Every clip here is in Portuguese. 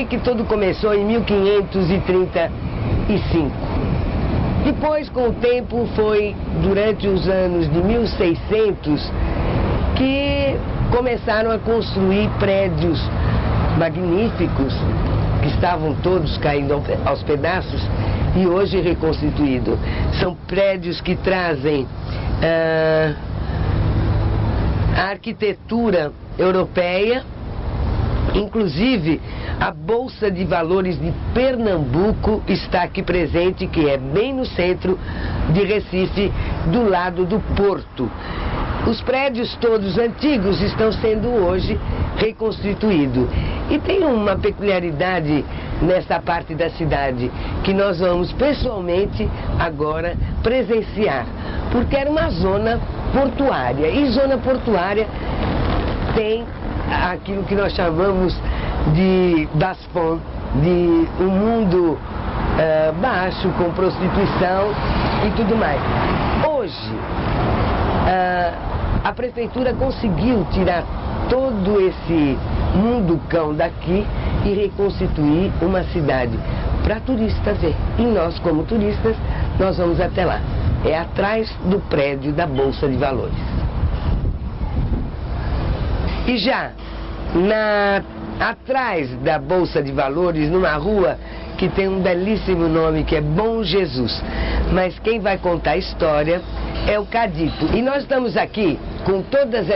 que tudo começou em 1535. Depois, com o tempo, foi durante os anos de 1600 que começaram a construir prédios magníficos, que estavam todos caindo aos pedaços e hoje reconstituídos. São prédios que trazem a arquitetura europeia, inclusive a Bolsa de Valores de Pernambuco está aqui presente, que é bem no centro de Recife, do lado do porto. Os prédios todos antigos estão sendo hoje reconstituídos. E tem uma peculiaridade nessa parte da cidade, que nós vamos pessoalmente agora presenciar, porque era uma zona portuária. E zona portuária tem aquilo que nós chamamos das fontes, de um mundo baixo, com prostituição e tudo mais. Hoje, a prefeitura conseguiu tirar todo esse mundo cão daqui e reconstituir uma cidade para turistas ver. E nós, como turistas, nós vamos até lá. É atrás do prédio da Bolsa de Valores. E já atrás da Bolsa de Valores, numa rua que tem um belíssimo nome, que é Bom Jesus. Mas quem vai contar a história é o Cadipo. E nós estamos aqui com todas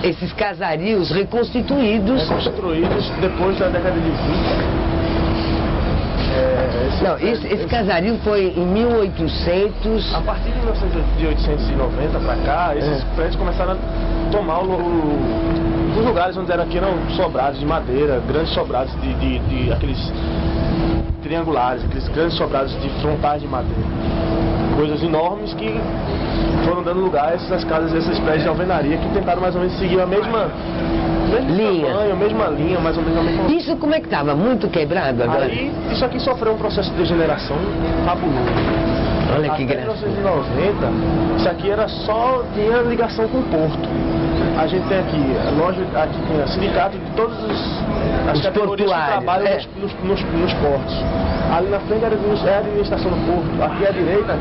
esses casarios reconstituídos. Reconstruídos depois da década de 20. Esse casario foi em 1800... A partir de 1890 para cá, esses prédios começaram a tomar os lugares onde eram sobrados de madeira, grandes sobrados de aqueles triangulares, aqueles grandes sobrados de frontais de madeira. Coisas enormes que foram dando lugar a essas casas, esses prédios de alvenaria que tentaram mais ou menos seguir a mesma linha, tamanho, mesma linha, mais ou menos a mesma... Isso como é que estava? Muito quebrado agora? Aí, isso aqui sofreu um processo de degeneração fabuloso. Olha que graça. Até 1990, isso aqui tinha ligação com o porto. A gente tem aqui a loja, aqui tem o sindicato de todas as categorias que trabalham nos portos. Ali na frente é a administração do porto. Aqui à direita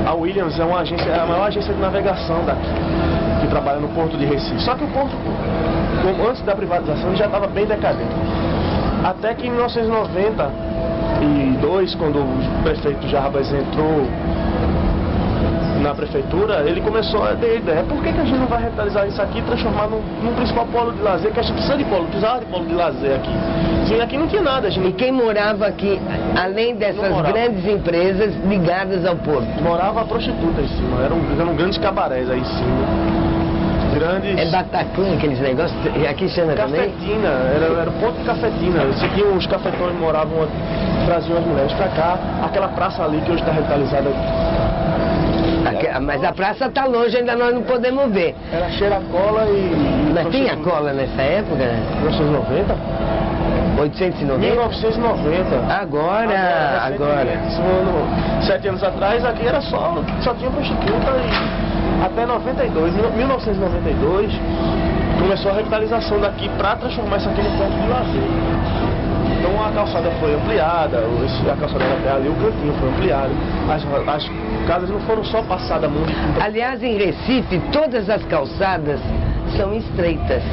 a Williams, é a maior agência de navegação daqui, que trabalha no porto de Recife. Só que o porto, antes da privatização, já estava bem decadente. Até que em 1992, quando o prefeito Jarbas entrou na prefeitura, ele começou a ter ideia: por que a gente não vai revitalizar isso aqui e transformar num principal polo de lazer, que a gente precisava de polo de lazer aqui. Sim, aqui não tinha nada. E quem morava aqui, além dessas grandes empresas ligadas ao porto? Morava a prostituta em cima, eram grandes cabarés aí em cima. Grandes... É Bataclan, aqueles negócios, aqui chama também? Cafetina, era o ponto de cafetina. Os cafetões moravam, traziam as mulheres pra cá. Aquela praça ali que hoje está revitalizada. Mas a praça está longe, ainda nós não podemos ver. Era cheira-cola e... Mas tinha cola nessa época? 1990? 890? 1990. Agora. 7 anos atrás, aqui era só tinha prostituta e... Até 1992, começou a revitalização daqui para transformar isso aqui no ponto de lazer. Então a calçada foi ampliada, a calçada até ali, o cantinho foi ampliado. As casas não foram só passadas muito. Aliás, em Recife, todas as calçadas são estreitas.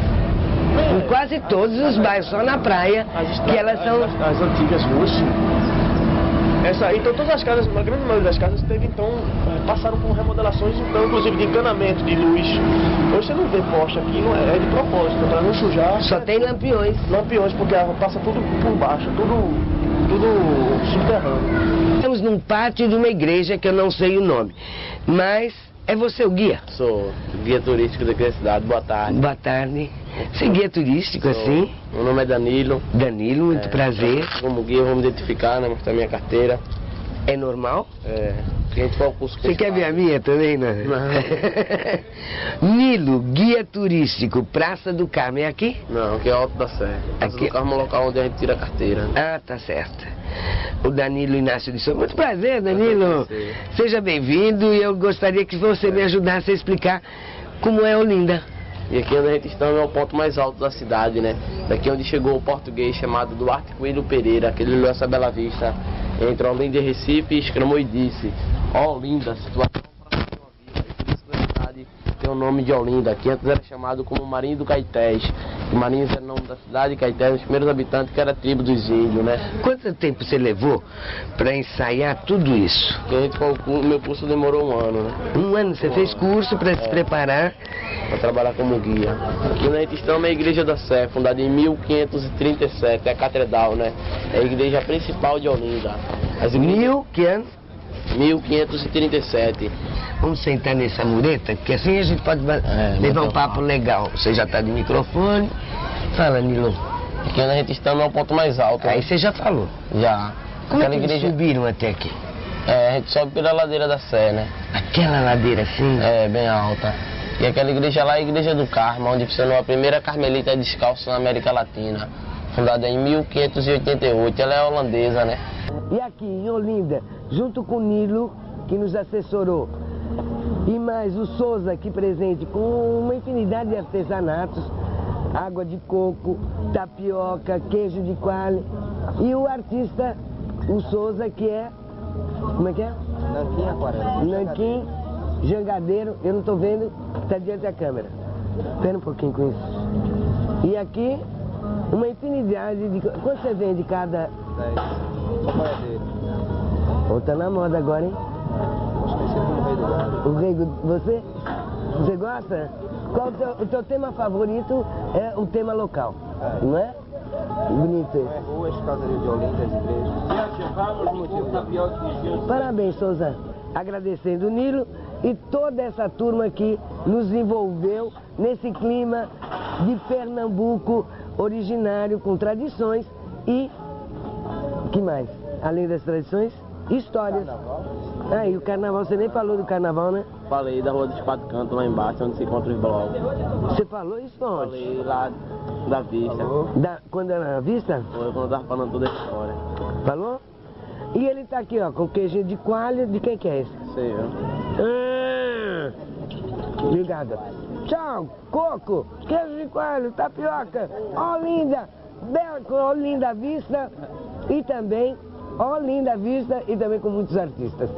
Em quase todos os bairros, só na praia, que elas são... As antigas ruas. Então todas as casas, a grande maioria das casas passaram por remodelações, inclusive de encanamento, de luz. Hoje você não vê poste aqui, não é de propósito, para não sujar. Só tem lampiões. Lampiões, porque passa tudo por baixo, tudo subterrâneo. Estamos num pátio de uma igreja que eu não sei o nome, mas é você o guia? Sou guia turístico daqui da cidade. Boa tarde. Boa tarde. Você é guia turístico, assim? Meu nome é Danilo. Danilo, muito prazer. Como guia, vou me identificar, né? Mostrar minha carteira. É normal? É. A gente foi ao curso. Você quer ver a minha também, né? Não. Nilo, guia turístico, Praça do Carmo. É aqui? Não, aqui é Alto da Serra. Praça do Carmo é o local onde a gente tira a carteira. Ah, tá certo. O Danilo Inácio de Souza. Muito prazer, Danilo. Seja bem-vindo e eu gostaria que você me ajudasse a explicar como é Olinda. E aqui onde a gente está é o ponto mais alto da cidade, né? Daqui onde chegou o português chamado Duarte Coelho Pereira, que ele olhou essa bela vista entre Olinda e Recife e exclamou e disse: Olinda, situação para a sua vida. E por isso que a cidade tem o nome de Olinda, que antes era chamado como Marinho do Caetés. E Marinhos era o nome da cidade, e Caetés, os primeiros habitantes, que era a tribo dos índios, né? Quanto tempo você levou para ensaiar tudo isso? Meu curso demorou 1 ano, né? 1 ano? Você fez curso para se preparar? Para trabalhar como guia. Aqui na gente está na Igreja da Sé, fundada em 1537, é a catedral, né? É a igreja principal de Olinda. Que ano? 1537. Vamos sentar nessa mureta, porque assim a gente pode levar um papo legal. Você já está de microfone. Fala, Nilo. Aqui onde a gente está é o ponto mais alto. Aí né? você já falou. Já. Como Aquela é que igreja... subiram até aqui? É, a gente sobe pela ladeira da Sé, né? Aquela ladeira assim? É, bem alta. E aquela igreja lá é a Igreja do Carmo, onde funcionou a primeira carmelita descalça na América Latina. Fundada em 1588. Ela é holandesa, né? E aqui em Olinda, junto com o Nilo, que nos assessorou, e mais o Souza aqui presente com uma infinidade de artesanatos, água de coco, tapioca, queijo de coalho, e o artista, o Souza, que é, como é que é? Nanquim Aquarela. Nanquim Jangadeiro, eu não estou vendo, está diante da câmera. Espera um pouquinho com isso. E aqui, uma infinidade de... Quanto você vende cada... 10. Qual é dele? Ou tá na moda agora, hein? Acho que esse é o Rei do Gado. O Rei do... Você gosta? Qual o teu tema favorito? É o tema local, não é? Bonito esse. Ruas, casarias de Olinda, as igrejas. Parabéns, Souza. Agradecendo o Nilo e toda essa turma que nos envolveu nesse clima de Pernambuco originário, com tradições e... que mais? Além das tradições, histórias. Carnaval. Ah, e o carnaval, você nem falou do carnaval, né? Falei da Rua dos Quatro Cantos, lá embaixo, onde se encontra os blocos. Você falou isso onde? Falei lá da vista. Quando era na vista? Foi quando eu tava falando toda a história. Falou? E ele tá aqui, ó, com queijinho de coalho. De quem que é esse? Sei, ó. Obrigada. Tchau, coco, queijo de coalho, tapioca, Olinda, bela com Olinda Vista e também Olinda Vista e também com muitos artistas.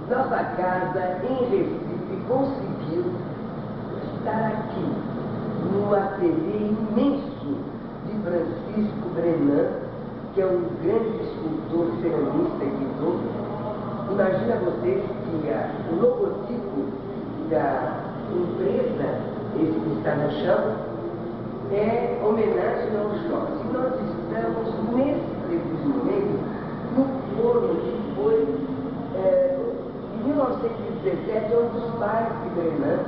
Nossa casa em Recife conseguiu estar aqui no ateliê imenso de Francisco Brenan, que é um grande escultor, ceramista e pintor. Imagina vocês que o logotipo da empresa, esse que está no chão, é homenagem ao Jorge. E nós estamos, nesse preciso momento, no forno que foi, em 1917, um dos pais de Brenan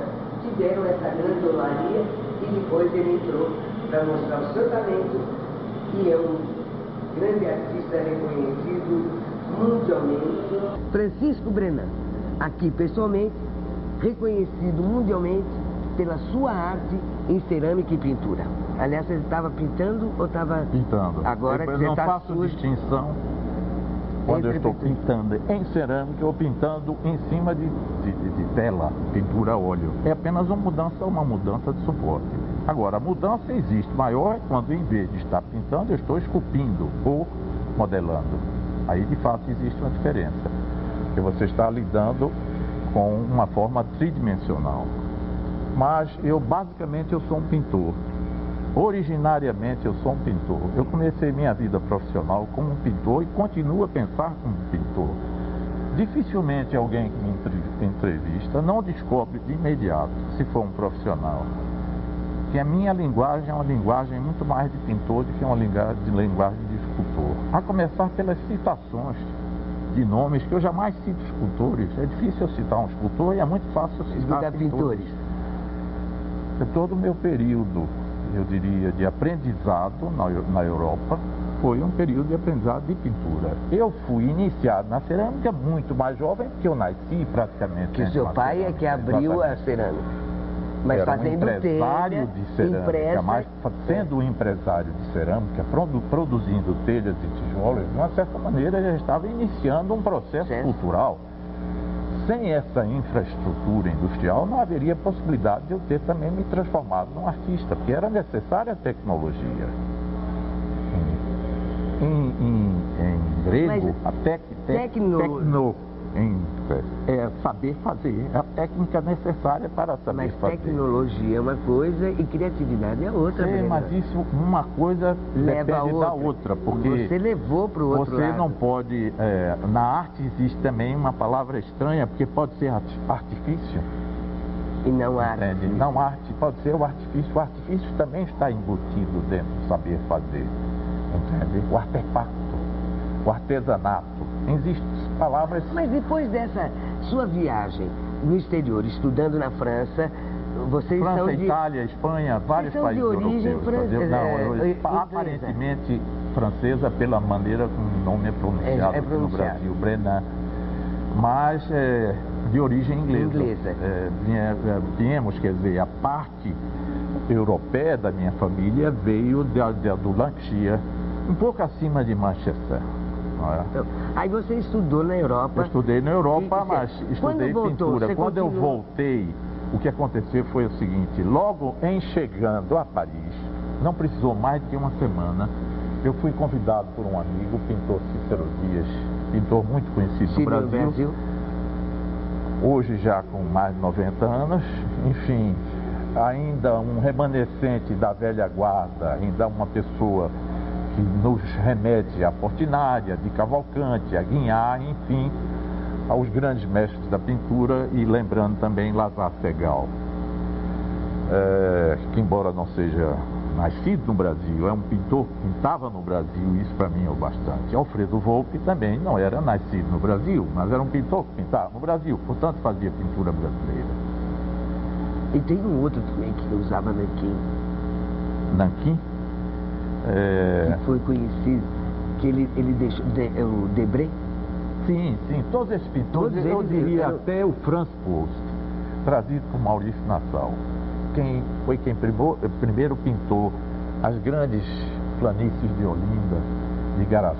tiveram essa grande olaria e depois ele entrou para mostrar o seu talento e é um grande artista reconhecido mundialmente. Francisco Brenan, aqui pessoalmente, reconhecido mundialmente pela sua arte em cerâmica e pintura. Aliás, você estava pintando ou estava... Pintando. Agora eu que você não tá faço sujo. distinção quando eu estou pintando em cerâmica ou pintando em cima de tela, pintura a óleo. É apenas uma mudança de suporte. Agora, a mudança existe maior quando, em vez de estar pintando, eu estou esculpindo ou modelando. Aí, de fato, existe uma diferença. Porque você está lidando com uma forma tridimensional. Mas, basicamente, eu sou um pintor. Originariamente, eu sou um pintor. Eu comecei minha vida profissional como um pintor e continuo a pensar como um pintor. Dificilmente alguém que me entrevista não descobre de imediato se for um profissional. Que a minha linguagem é uma linguagem muito mais de pintor do que uma linguagem de escultor. A começar pelas citações de nomes que eu jamais cito escultores. É difícil eu citar um escultor e é muito fácil eu citar pintores. Todo o meu período, eu diria, de aprendizado na Europa, foi um período de aprendizado de pintura. Eu fui iniciado na cerâmica muito mais jovem, porque eu nasci praticamente... Que o seu pai é que abriu a cerâmica. Mas era fazendo um empresário de cerâmica, mas sendo um empresário de cerâmica, produzindo telhas e tijolos, de uma certa maneira já estava iniciando um processo cultural. sem essa infraestrutura industrial não haveria possibilidade de eu ter também me transformado num artista, porque era necessária a tecnologia. Em grego, a tecno, é saber fazer, é a técnica necessária para saber fazer. Mas tecnologia é uma coisa e criatividade é outra. Mas isso, uma coisa depende da outra, porque você levou para o outro lado. Você não pode, na arte existe também uma palavra estranha, porque pode ser artifício. E não arte. Entende? Não arte, pode ser o artifício. O artifício também está embutido dentro do saber fazer. Entende? O artefato, o artesanato. Existem palavras... Mas depois dessa sua viagem no exterior, estudando na França, vocês França, são de... Itália, Espanha, vários países origem europeus. Aparentemente francesa pela maneira como o nome é pronunciado aqui no Brasil, Brenan. Mas de origem inglesa. Viemos, quer dizer, a parte europeia da minha família veio do Lancashire, um pouco acima de Manchester. Então, aí você estudou na Europa? Eu estudei na Europa, mas estudei pintura. Quando eu voltei, o que aconteceu foi o seguinte: logo em chegando a Paris, não precisou mais de uma semana, eu fui convidado por um amigo, o pintor Cícero Dias, pintor muito conhecido no Brasil, hoje já com mais de 90 anos, enfim, ainda um remanescente da velha guarda, ainda uma pessoa que nos remete a Portinari, de Cavalcanti, a Guignard, enfim, aos grandes mestres da pintura, e lembrando também Lazare Segal, que embora não seja nascido no Brasil, é um pintor que pintava no Brasil, isso para mim é o bastante. Alfredo Volpi também não era nascido no Brasil, mas era um pintor que pintava no Brasil, portanto fazia pintura brasileira. E tem um outro também que usava nanquim. Nanquim? Que foi conhecido, que ele deixou, o Debré? Sim, todos esses pintores, eu diria até o Franz Post, trazido por Maurício Nassau, quem primeiro pintou as grandes planícies de Olinda, de Igaraçu,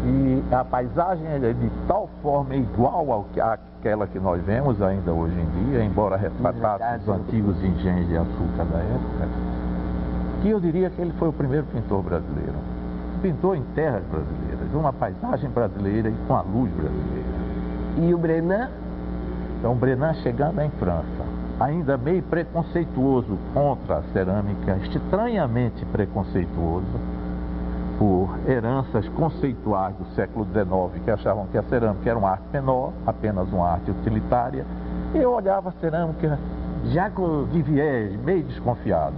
e a paisagem é de tal forma igual àquela que nós vemos ainda hoje em dia, embora retratasse os antigos engenhos de açúcar da época, que eu diria que ele foi o primeiro pintor brasileiro. Pintou em terras brasileiras, uma paisagem brasileira e com a luz brasileira. E o Brenan? Então, o Brenan chegando em França, ainda meio preconceituoso contra a cerâmica, estranhamente preconceituoso, por heranças conceituais do século XIX, que achavam que a cerâmica era uma arte menor, apenas uma arte utilitária, e eu olhava a cerâmica já de viés, meio desconfiado.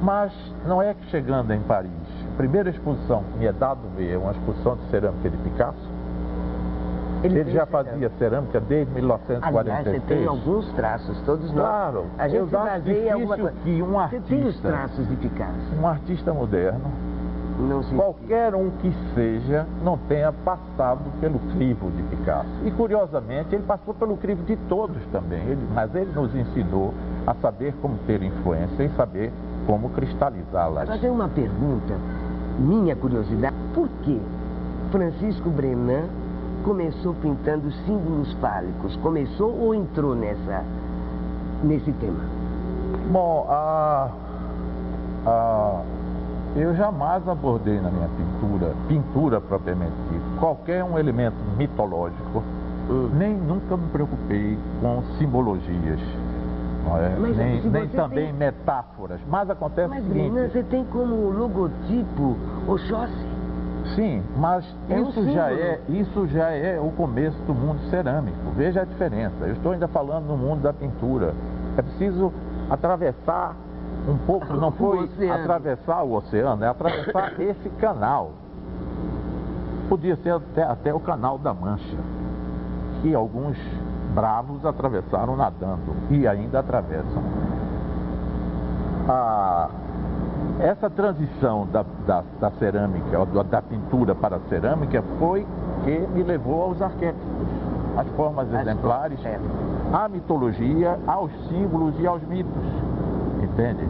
Mas não é que chegando em Paris, a primeira exposição que me é dado ver é uma exposição de cerâmica de Picasso. Ele já fazia cerâmica desde 1946. Aliás, você tem alguns traços, todos nós. Claro, a gente se baseia alguma coisa. Que um artista, você tem os traços de Picasso? Um artista moderno, qualquer um que seja, não tenha passado pelo crivo de Picasso. E curiosamente, ele passou pelo crivo de todos também, mas ele nos ensinou a saber como ter influência e saber como cristalizá-las. Agora tem uma pergunta, minha curiosidade: por que Francisco Brenan começou pintando símbolos fálicos? Começou ou entrou nesse tema? Bom, eu jamais abordei na minha pintura propriamente dita, qualquer um elemento mitológico, nem nunca me preocupei com simbologias. Não é? Nem também metáforas. Mas acontece o seguinte... Mas você tem como logotipo Oxóssi. Sim, mas isso já é o começo do mundo cerâmico. Veja a diferença. Eu estou ainda falando no mundo da pintura. É preciso atravessar um pouco, não foi atravessar o oceano, é atravessar esse canal. Podia ser até o canal da Mancha, que alguns bravos atravessaram nadando e ainda atravessam. Essa transição da cerâmica, da pintura para a cerâmica, foi que me levou aos arquétipos, às formas exemplares, à mitologia, aos símbolos e aos mitos, entende?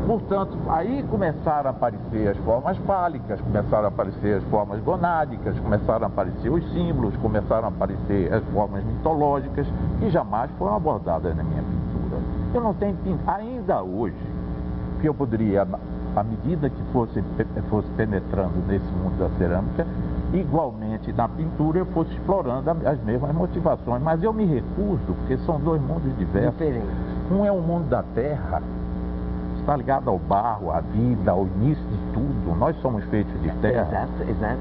Portanto, aí começaram a aparecer as formas fálicas, começaram a aparecer as formas gonádicas, começaram a aparecer os símbolos, começaram a aparecer as formas mitológicas, que jamais foram abordadas na minha pintura. Eu não tenho pintura, ainda hoje, que eu poderia, à medida que fosse penetrando nesse mundo da cerâmica, igualmente na pintura eu fosse explorando as mesmas motivações, mas eu me recuso, porque são dois mundos diversos. Diferente. Um é o mundo da terra, está ligado ao barro, à vida, ao início de tudo. Nós somos feitos de terra. Exato.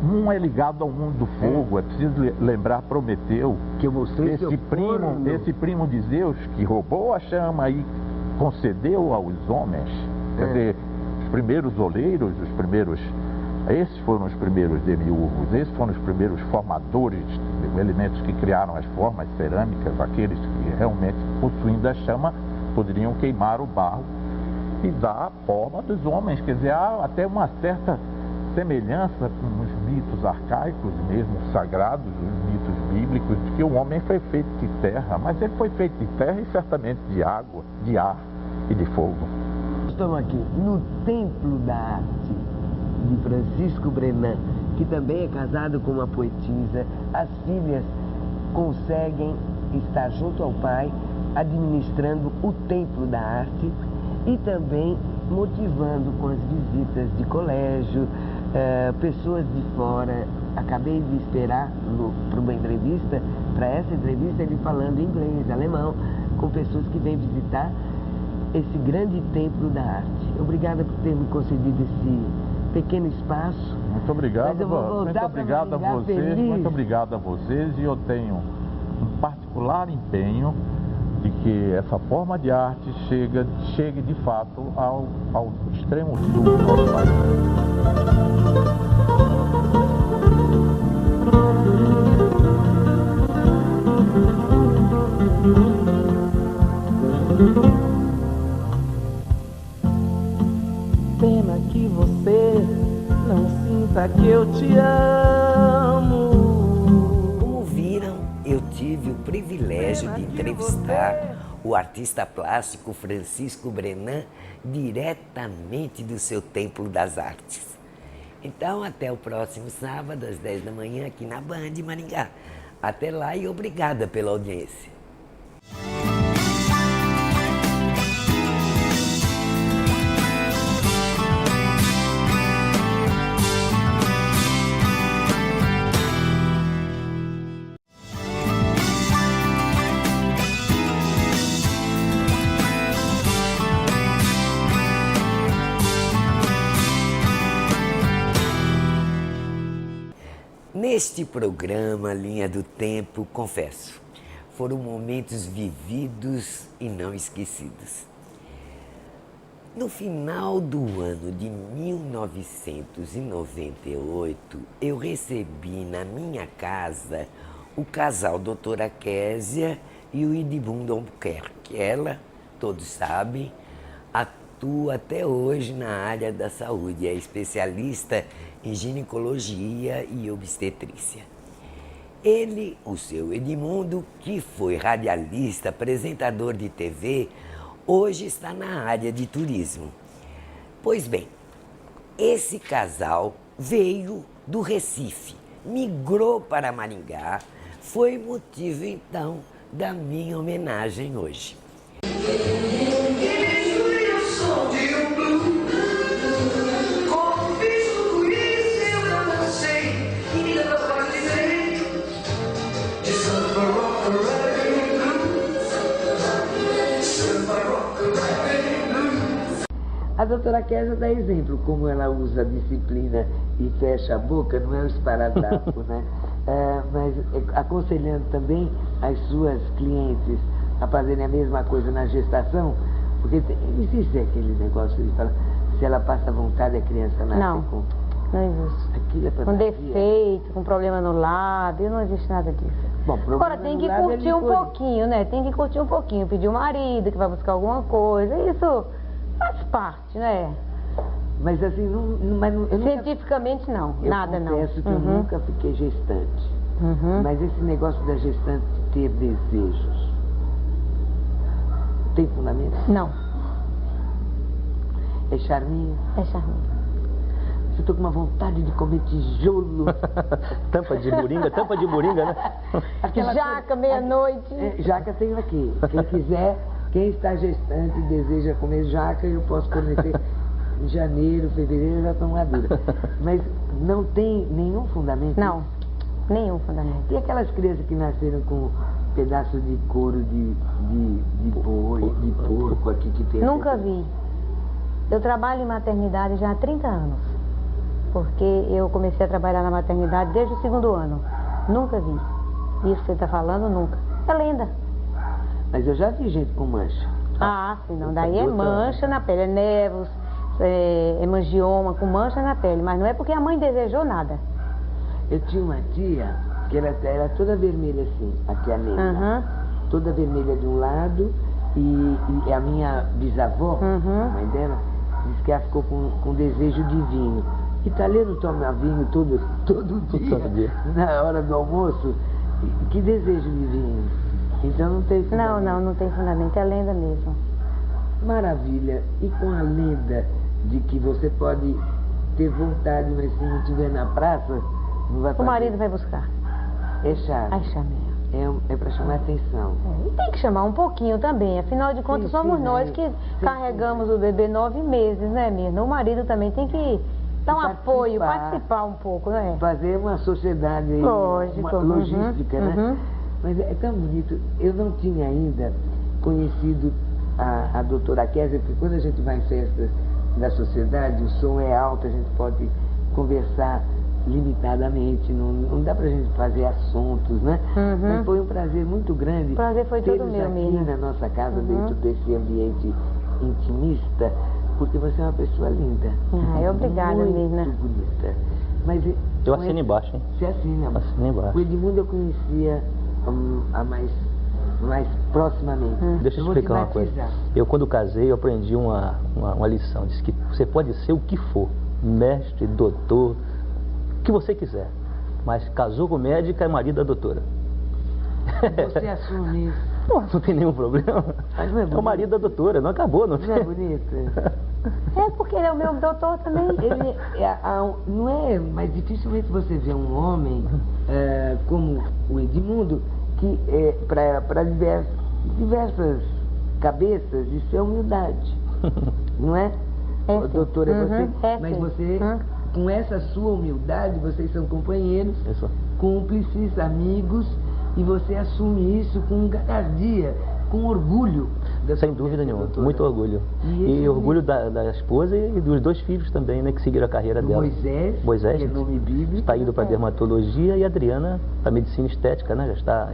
Um é ligado ao mundo do fogo. É preciso lembrar Prometeu, que eu mostrei esse primo de Zeus que roubou a chama e concedeu aos homens. Quer dizer, os primeiros oleiros, esses foram os primeiros demiurgos, esses foram os primeiros formadores de elementos que criaram as formas cerâmicas, aqueles que realmente, possuindo a chama, poderiam queimar o barro e dar a forma dos homens. Quer dizer, há até uma certa semelhança com os mitos arcaicos, mesmo sagrados, os mitos bíblicos, de que o homem foi feito de terra, mas ele foi feito de terra e certamente de água, de ar e de fogo. Estamos aqui no Templo da Arte de Francisco Brenan, que também é casado com uma poetisa. As filhas conseguem estar junto ao pai, administrando o Templo da Arte e também motivando com as visitas de colégio, pessoas de fora. Acabei de esperar para uma entrevista, para essa entrevista, ele falando inglês, alemão, com pessoas que vêm visitar esse grande Templo da Arte. Obrigada por ter me concedido esse pequeno espaço. Muito obrigado, muito obrigado a vocês, muito obrigado a vocês, e eu tenho um particular empenho de que essa forma de arte chegue de fato ao extremo sul do nosso país. Pena que você não sinta que eu te amo. Como viram, eu tive o privilégio de entrevistar o artista plástico Francisco Brenan diretamente do seu Templo das Artes. Então, até o próximo sábado, às 10 da manhã, aqui na Band de Maringá. Até lá e obrigada pela audiência. Neste programa Linha do Tempo, confesso, foram momentos vividos e não esquecidos. No final do ano de 1998, eu recebi na minha casa o casal Doutora Késia e o Edmundo Albuquerque. Ela, todos sabem, atua até hoje na área da saúde, é especialista em ginecologia e obstetrícia. Ele, o seu Edmundo, que foi radialista, apresentador de TV, hoje está na área de turismo. Pois bem, esse casal veio do Recife, migrou para Maringá, foi motivo então da minha homenagem hoje. A doutora Késia dá exemplo, como ela usa a disciplina e fecha a boca, não é um esparadrapo, né? Mas aconselhando também as suas clientes a fazerem a mesma coisa na gestação, porque existe aquele negócio de falar, se ela passa vontade, a criança nasce com... Não existe. Aquilo é com defeito, com problema no lábio, não existe nada disso. Bom, agora tem que curtir um pouquinho, né? Tem que curtir um pouquinho, pedir o marido que vai buscar alguma coisa, isso faz parte, né? Mas assim, cientificamente não, nada não. Eu confesso que eu nunca fiquei gestante. Mas esse negócio da gestante ter desejos, tem fundamento? Não. É charminho? É charminho. Eu tô com uma vontade de comer tijolo. Tampa de moringa, né? Jaca, meia-noite. Jaca tenho aqui. Quem quiser, quem está gestante e deseja comer jaca, eu posso fornecer em janeiro, fevereiro, já estão maduras. Mas não tem nenhum fundamento? Não, nenhum fundamento. E aquelas crianças que nasceram com pedaço de couro de boi, de porco aqui que tem? Nunca vi. Eu trabalho em maternidade já há 30 anos. Porque eu comecei a trabalhar na maternidade desde o 2º ano. Nunca vi. Isso que você está falando, nunca. É lenda. Mas eu já vi gente com mancha. Ah, sim, não. Daí é mancha na pele, é nevos, é hemangioma com mancha na pele. Mas não é porque a mãe desejou nada. Eu tinha uma tia que ela era toda vermelha assim, aqui a Nena. Toda vermelha de um lado e a minha bisavó, a mãe dela, disse que ela ficou com desejo de vinho. Italiano toma vinho todo dia, na hora do almoço. Que desejo de vinho. Então não tem fundamento. Não tem fundamento, é lenda mesmo. Maravilha. E com a lenda de que você pode ter vontade, mas se não estiver na praça, não vai fazer. O marido vai buscar. É chave. É chave. É para chamar atenção. E tem que chamar um pouquinho também. Afinal de contas, somos nós que carregamos o bebê 9 meses, né, Mirna? O marido também tem que dar um apoio, participar um pouco, né? Fazer uma sociedade, lógico, uma logística, né? Mas é tão bonito. Eu não tinha ainda conhecido a doutora Kézia, porque quando a gente vai em festas da sociedade, o som é alto, a gente pode conversar limitadamente, não dá pra gente fazer assuntos, né? Mas foi um prazer muito grande. O prazer foi todo meu, aqui Mirna. na nossa casa, dentro desse ambiente intimista, porque você é uma pessoa linda. Obrigada, Mirna. Muito bonita. Mas eu assino embaixo, hein? Você assina. Assino embaixo. O Edmundo eu conhecia mais proximamente. Deixa eu explicar uma coisa. Eu, quando casei, eu aprendi uma lição. Disse que você pode ser o que for, mestre, doutor, o que você quiser. Mas casou com médica, é marido da doutora. Você assume isso. Não tem nenhum problema. Mas não é bonito. É o marido da doutora, não acabou, não é bonito? É porque ele é o meu doutor também. Não é, mas dificilmente você vê um homem como o Edmundo, que para diversas cabeças isso é humildade. Não é? Doutora, você. Mas você, com essa sua humildade, vocês são companheiros, cúmplices, amigos. E você assume isso com galhardia, com orgulho. Sem dúvida nenhuma, doutora. Muito orgulho. E orgulho da esposa e dos 2 filhos também, né, que seguiram a carreira dela. Moisés, que é nome bíblico. Está indo para dermatologia, e a Adriana para medicina estética, né, já está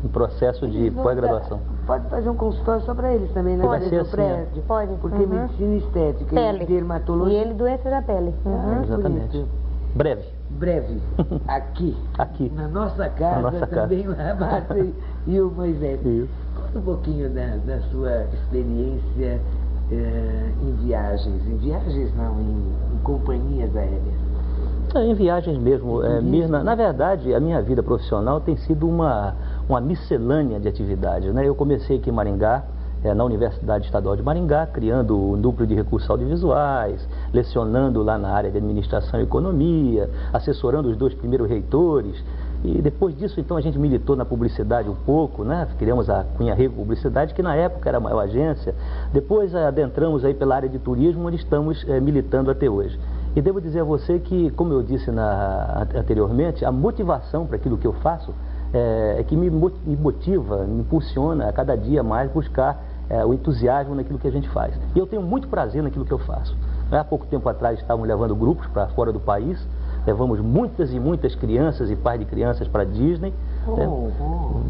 em processo de pós-graduação. Pode fazer um consultório só para eles também, né? Pode ser assim, prédio. Pode. Porque medicina estética pele. E dermatologia. E ele doença da pele. Exatamente. Breve. Aqui. Na nossa casa, também o Márcia e o Moisés. Conta um pouquinho da sua experiência em viagens. Em viagens não, em companhias aéreas. Em viagens mesmo, Mirna. Na verdade, a minha vida profissional tem sido uma miscelânea de atividades, né? Eu comecei aqui em Maringá, na Universidade Estadual de Maringá, criando o Núcleo de Recursos Audiovisuais, lecionando lá na área de Administração e Economia, assessorando os 2 primeiros reitores. E depois disso, então, a gente militou na publicidade um pouco, né? Criamos a Cunha Rego Publicidade, que na época era a maior agência. Depois adentramos aí pela área de turismo, onde estamos militando até hoje. E devo dizer a você que, como eu disse anteriormente, a motivação para aquilo que eu faço é que me motiva, me impulsiona a cada dia mais buscar o entusiasmo naquilo que a gente faz. E eu tenho muito prazer naquilo que eu faço. Há pouco tempo atrás estavam levando grupos para fora do país, levamos muitas e muitas crianças e pais de crianças para Disney,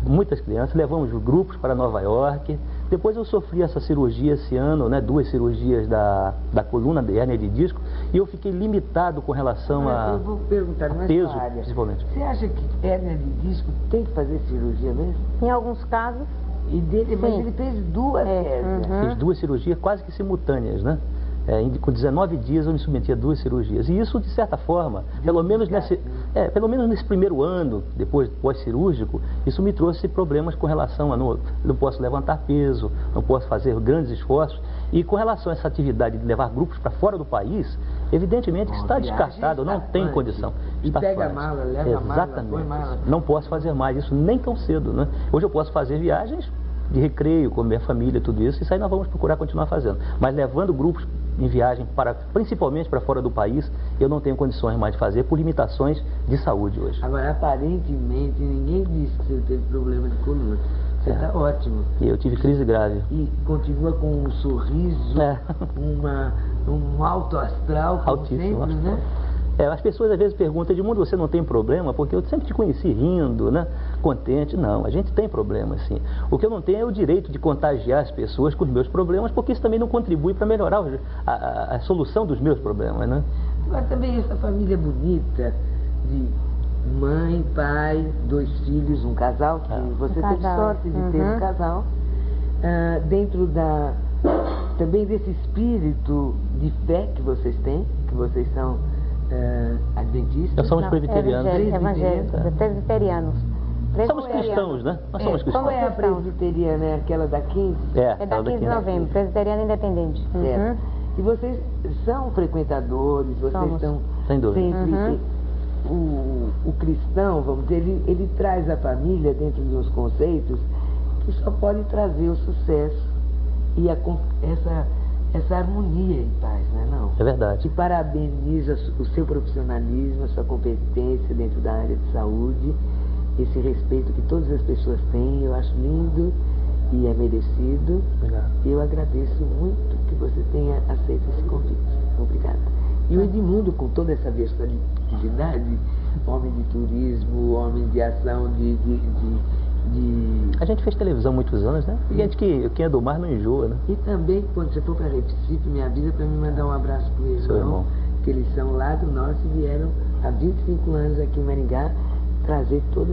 muitas crianças, levamos grupos para Nova York. Depois eu sofri essa cirurgia esse ano, né, 2 cirurgias da coluna, de hérnia de disco, e eu fiquei limitado com relação eu vou perguntar, peso, principalmente. Você acha que hérnia de disco tem que fazer cirurgia mesmo? Em alguns casos. Mas ele fez 2 hérnias. Fiz 2 cirurgias quase que simultâneas, né? Com 19 dias eu me submeti a 2 cirurgias. E isso, de certa forma, pelo menos nesse primeiro ano, depois pós-cirúrgico, isso me trouxe problemas com relação a não posso levantar peso, não posso fazer grandes esforços. E com relação a essa atividade de levar grupos para fora do país, evidentemente que está descartado, não tem condição. E pega a mala, leva a mala, põe mala. Não posso fazer mais isso nem tão cedo, né? Hoje eu posso fazer viagens de recreio com a minha família, tudo isso, e isso aí nós vamos procurar continuar fazendo. Mas levando grupos em viagem, principalmente para fora do país, eu não tenho condições mais de fazer por limitações de saúde hoje. Agora, aparentemente, ninguém disse que você teve problema de coluna. Você está ótimo. E eu tive crise grave. E continua com um sorriso, um alto astral, como altíssimo sempre, astral. Né? As pessoas às vezes perguntam, Edmundo, você não tem problema? Porque eu sempre te conheci rindo, né? Contente. Não, a gente tem problema, sim. O que eu não tenho é o direito de contagiar as pessoas com os meus problemas, porque isso também não contribui para melhorar a solução dos meus problemas, né? Agora também essa família bonita de mãe, pai, 2 filhos, um casal, que você teve sorte de ter um casal, dentro também desse espírito de fé que vocês têm, que vocês são adventistas. Nós somos presbiterianos. Presbiterianos. Somos cristãos, né? Nós somos cristãos. Qual é a presbiteriana? É aquela da 15? É da 15 de novembro, presbiteriana independente. Certo. E vocês são frequentadores, vocês estão sempre... O cristão, vamos dizer, ele traz a família dentro de uns conceitos que só pode trazer o sucesso e essa harmonia em paz, não é não? É verdade. Que parabeniza o seu profissionalismo, a sua competência dentro da área de saúde, esse respeito que todas as pessoas têm, eu acho lindo e é merecido. Obrigado. Eu agradeço muito que você tenha aceito esse convite. Obrigada. E o Edmundo, com toda essa versatilidade, homem de turismo, homem de ação, A gente fez televisão muitos anos, né? E gente quem é do mar não enjoa, né? E também, quando você for para Recife, me avisa para me mandar um abraço para o irmão, que eles são lá do norte e vieram há 25 anos aqui em Maringá trazer todo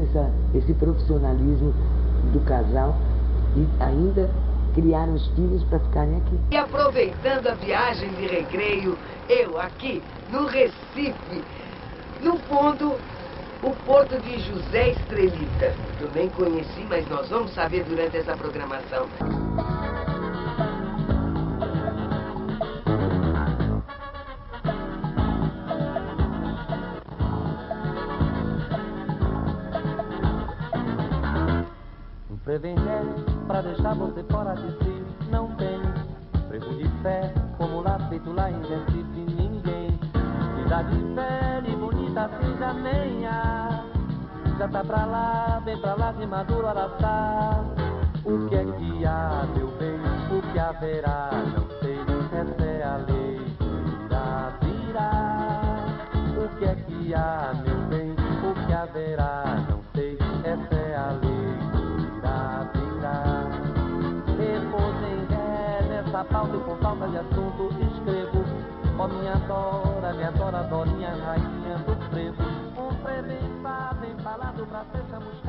esse profissionalismo do casal e ainda criaram os filhos para ficarem aqui. E aproveitando a viagem de recreio, eu aqui no Recife, no fundo, o porto de José Estrelita. Eu nem conheci, mas nós vamos saber durante essa programação. Um prevenir pra deixar você fora de si, não tem frevo de fé, como lá feito lá em Recife, ninguém. Cidade velha e bonita assim já nem há, já tá pra lá, vem pra lá de Maduro Araçá. O que é que há, meu bem, o que haverá, não sei, essa é a lei, virá. O que é que há, meu bem, o que haverá, não sei, essa é a lei, virá. Depois em ré, nessa pauta e com falta de assunto, escrevo, ó minha Dora, Dorinha, rainha do frevo, um prevensado embalado pra ser chamuscado.